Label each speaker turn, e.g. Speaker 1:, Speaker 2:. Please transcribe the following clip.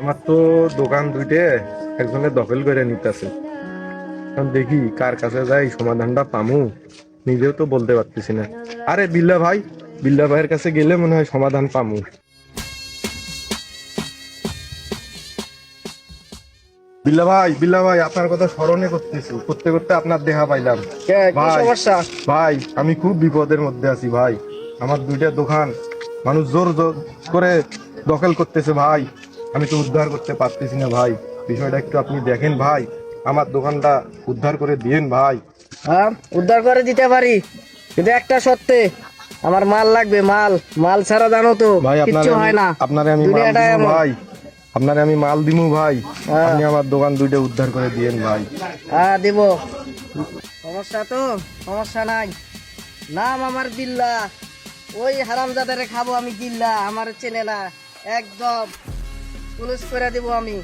Speaker 1: আমার তো দোকান দুইটে একজনে দখল করে নিতেছে। এখন দেখি কার কাছে যাই সমাধানটা পামু, নিজেও তো বলতে পারতেছি না। আরে বিল্লা ভাই, বিল্লা ভাইয়ের কাছে গেলে মনে হয় সমাধান পামু। বিল্লা ভাই, বিল্লা ভাই, আপনার কথা স্মরণে করতেছি, করতে করতে আপনার দেখা পাইলাম।
Speaker 2: কি
Speaker 1: ভাই,
Speaker 2: সমস্যা?
Speaker 1: ভাই আমি খুব বিপদের মধ্যে আছি ভাই। আমার দুইটা দোকান মানুষ জোর জোর করে দখল করতেছে ভাই। আমি তো উদ্ধার করতে পারতেছি না ভাই। বিষয়টা একটু আপনি দেখেন ভাই, আমার দোকানটা উদ্ধার করে দিয়েন ভাই।
Speaker 2: হ্যাঁ, উদ্ধার করে দিতে পারি, কিন্তু একটা শর্তে, আমার মাল লাগবে। মাল মাল ছাড়া জানো তো
Speaker 1: ভাই
Speaker 2: কিচ্ছু হয় না।
Speaker 1: আপনারে আমি মাল
Speaker 2: দুনিয়াটা
Speaker 1: দিমু
Speaker 2: এমন।
Speaker 1: ভাই, আপনারে আমি মাল দিমু ভাই।
Speaker 2: হ্যাঁ,
Speaker 1: আপনি আমার দোকান দুইটা উদ্ধার করে দিয়েন ভাই।
Speaker 2: হ্যাঁ দিব। সমস্যা তো সমস্যা নাই। নাম আমার বিল্লা। ওই হারামজাদারে খাবো আমি গিল্লা, আমার চেনে না। একদম পুলিশ করে দিব আমি।